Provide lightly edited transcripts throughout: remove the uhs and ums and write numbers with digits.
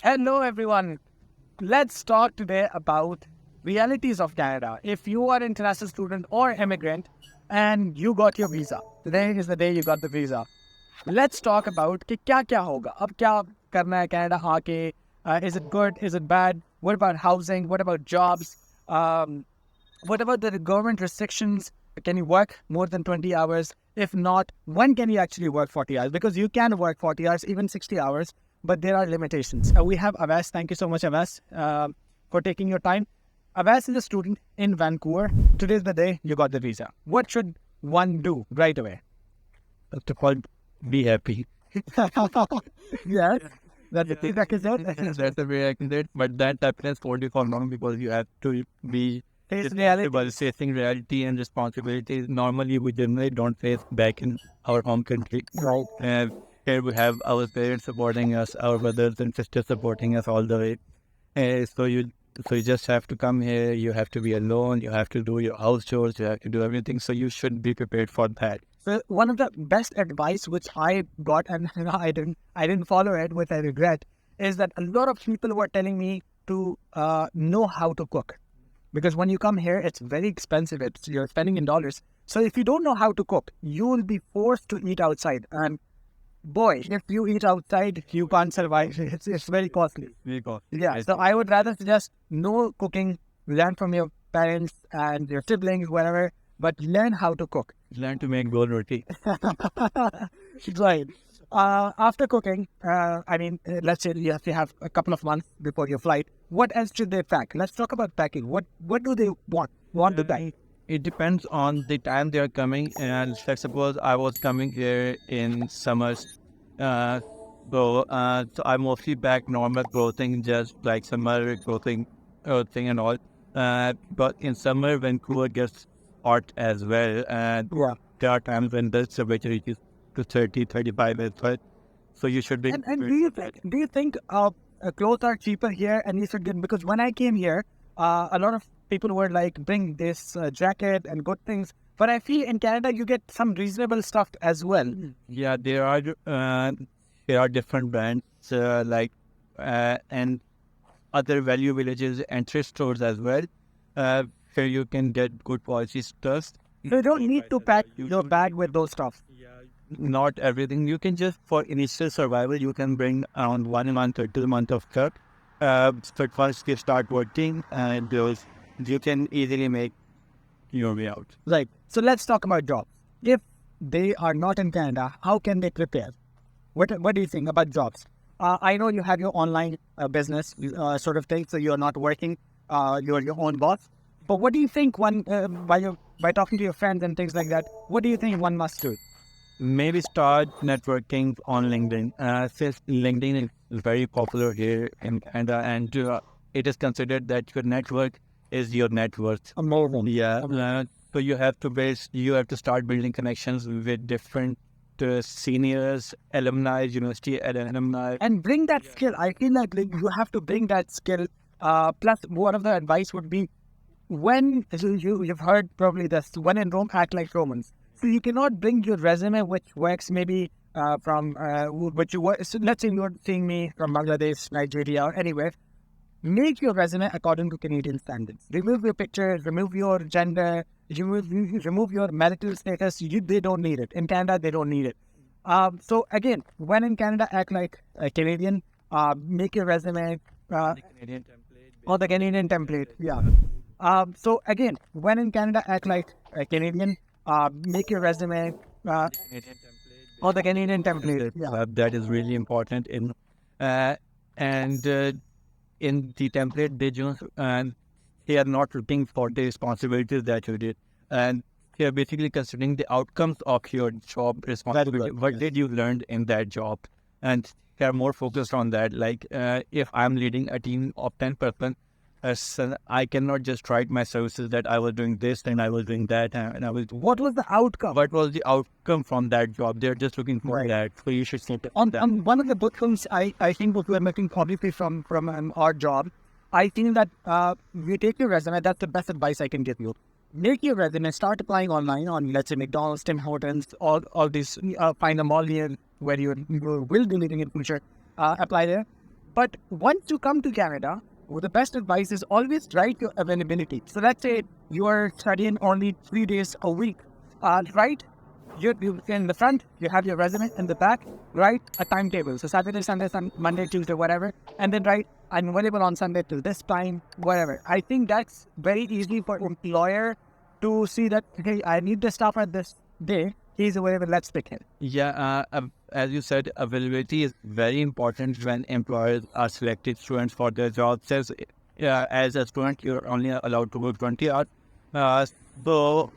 Hello, everyone. Let's talk today about realities of Canada. If you are an international student or immigrant and you got your visa, today is the day you got the visa. Let's talk about कि क्या क्या होगा अब क्या करना है Canada आके. Is it good? Is it bad? What about housing? What about jobs? Um, what about the government restrictions? Can you work more than 20 hours? If not, when can you actually work 40 hours? Because you can work 40 hours, even 60 hours, but there are limitations. We have Avas. Thank you so much, Avas, for taking your time. Avas is a student in Vancouver. Today's the day you got the visa. What should one do right away? First of all, be happy. Yes, that's the requisite. That's the way I can do it. But that happiness won't be for long because you have to be Face reality. responsible, facing reality and responsibilities. Normally, we generally don't face back in our home country. Right. Here we have our parents supporting us, our brothers and sisters supporting us all the way. So you just have to come here. You have to be alone. You have to do your house chores. You have to do everything. So you should be prepared for that. So one of the best advice which I got, and I didn't follow it, which I regret, is that a lot of people were telling me to know how to cook, because when you come here, it's very expensive. You're spending in dollars. So if you don't know how to cook, you will be forced to eat outside. And boy, if you eat outside, you can't survive. It's very costly. Yeah. So I would rather suggest no cooking. Learn from your parents and your siblings, whatever, but learn how to cook. Learn to make gold roti. Right. After cooking, let's say you have a couple of months before your flight. What else should they pack? Let's talk about packing. What do they want to pack? It depends on the time they are coming. And let's suppose I was coming here in summers. So I mostly pack normal clothing, just like summer clothing and all. But in summer, Vancouver gets hot as well. And Yeah. there are times when the temperature reaches to 30, 35 as well. So you should be... And do you think clothes are cheaper here and you should get, because when I came here, a lot of people were like, bring this jacket and good things. But I feel in Canada you get some reasonable stuff as well. Yeah, there are different brands and other value villages and thrift stores as well. Here you can get good quality stuff. So you don't need to pack your bag with those stuff. Not everything. You can just, for initial survival, you can bring around 1 month or 2 months of stuff. But once you start working, and you can easily make your way out. Right. So let's talk about jobs. If they are not in Canada, how can they prepare? What do you think about jobs? I know you have your online business sort of thing, so you're not working. You're your own boss. But what do you think by talking to your friends and things like that, what do you think one must do? Maybe start networking on LinkedIn. Since LinkedIn is very popular here in Canada, and it is considered that your network is your net worth. Amazing. Yeah. So you have to start building connections with different seniors, alumni, university alumni. And bring that skill. I feel like you have to bring that skill. Plus, one of the advice would be, you've heard probably this, when in Rome, act like Romans. So you cannot bring your resume, which works maybe from which you work. So let's say you're seeing me from Bangladesh, Nigeria, or anywhere. Make your resume according to Canadian standards. Remove your pictures, remove your gender, remove your marital status. They don't need it. In Canada, they don't need it. So again, when in Canada, act like a Canadian. Make your resume Canadian template. or the Canadian template. Yeah. So again, when in Canada, act like a Canadian. Make your resume Canadian template. or the Canadian template. Yeah. That is really important. In the template, they are not looking for the responsibilities that you did, and they are basically considering the outcomes of your job responsibility. What did you learn in that job? And they are more focused on that. Like if I'm leading a team of 10 person, so I cannot just write my services that I was doing this and I was doing that and I was. What was the outcome? What was the outcome from that job? They're just looking for Right. that. So you should think On that. one of the good things I think what we're making publicly from our job, I think that you take your resume. That's the best advice I can give you. Make your resume, start applying online on, let's say, McDonald's, Tim Hortons, all these, find them all here where you will be living in future. Apply there. But once you come to Canada, the best advice is always write your availability. So let's say you are studying only 3 days a week. Write you in the front, you have your resume. In the back, write a timetable. So Saturday, Sunday, Monday, Tuesday, whatever. And then write, I'm available on Sunday till this time, whatever. I think that's very easy for employer to see that, hey, I need the staff at this day. He's available, let's pick him. Yeah, as you said, availability is very important when employers are selecting students for their jobs. Says, as a student, you're only allowed to work 20 hours. So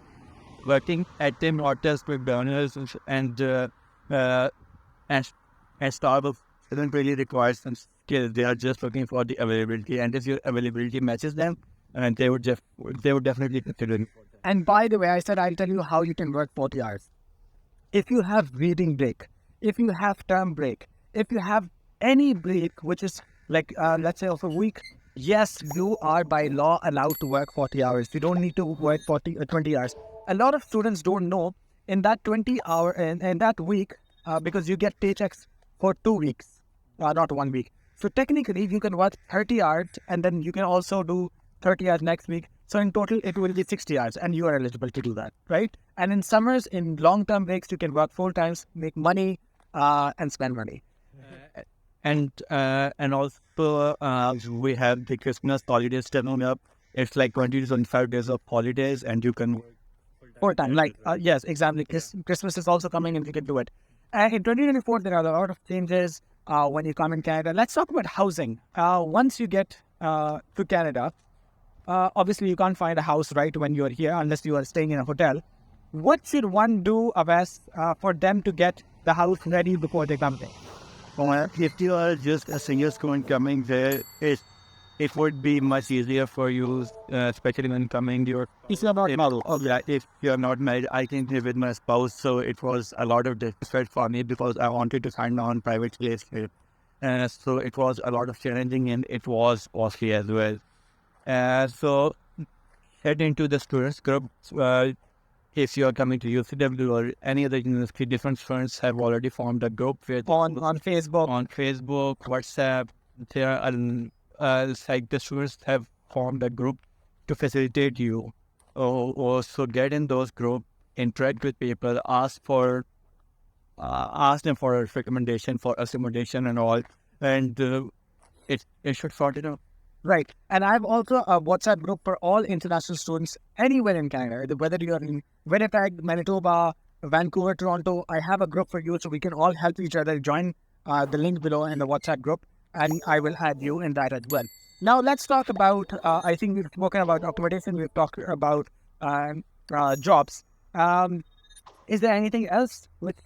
working at Tim Hortons, McDonald's, and Starbucks doesn't really require some skills. They are just looking for the availability, and if your availability matches them, and they would definitely consider it. And by the way, I said I'll tell you how you can work 40 hours. If you have reading break, if you have term break, if you have any break, which is like, let's say of a week, yes, you are by law allowed to work 40 hours. You don't need to work 20 hours. A lot of students don't know in that 20 hour, in that week, because you get paychecks for 2 weeks, not 1 week. So technically you can work 30 hours and then you can also do 30 hours next week. So in total, it will be 60 hours and you are eligible to do that, right? And in summers, in long-term breaks, you can work full times, make money, and spend money. And also we have the Christmas holidays coming up. It's like 20 to 25 days of holidays, and you can work full time. Like yes, exactly. Christmas is also coming, and you can do it. In 2024, there are a lot of changes when you come in Canada. Let's talk about housing. Once you get to Canada, obviously you can't find a house right when you're here unless you are staying in a hotel. What should one do, Avas, for them to get the house ready before they come there? Well, if you are just a single student coming there, it would be much easier for you, especially when coming your. If you're not married. Yeah, if you're not married, I came here with my spouse, so it was a lot of difficult for me because I wanted to find my own private place here. So it was a lot of challenging, and it was costly as well. So head into the students group. If you are coming to UCW or any other university, different students have already formed a group with on Facebook, WhatsApp. There are like the students have formed a group to facilitate you. So get in those groups, interact with people, ask them for a recommendation for accommodation and all, and it should sort it out. Right. And I have also a WhatsApp group for all international students anywhere in Canada, whether you're in Winnipeg, Manitoba, Vancouver, Toronto. I have a group for you so we can all help each other. Join the link below in the WhatsApp group, and I will add you in that as well. Now, let's talk about, I think we've spoken about accommodation, we've talked about jobs. Is there anything else which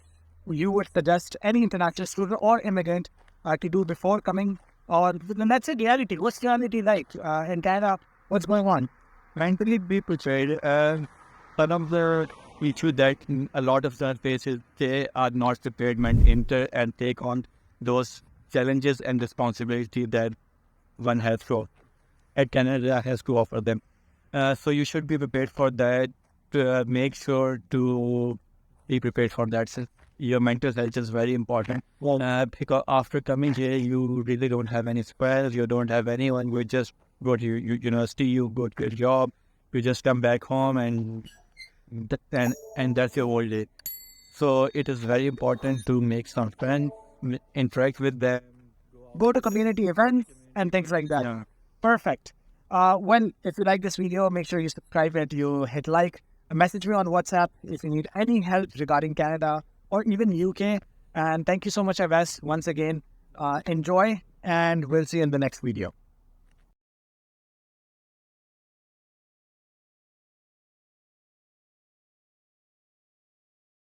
you would suggest any international student or immigrant to do before coming? Or let's say reality. What's reality like in Canada? What's going on? Mentally be prepared. One of the issue that a lot of the faces, they are not prepared enter and take on those challenges and responsibility that one has to, at Canada has to offer them. So you should be prepared for that. Make sure to be prepared for that. So your mental health is very important. Because after coming here, you really don't have any friends, you don't have anyone. You just go to university, you go to your job, you just come back home, and that's your whole day. So it is very important to make some friends, interact with them, go to community events and things like that. Yeah. Perfect. Well, if you like this video, make sure you subscribe and you hit like. Message me on WhatsApp if you need any help regarding Canada or even UK. And thank you so much, Avas, once again. Enjoy, and we'll see you in the next video.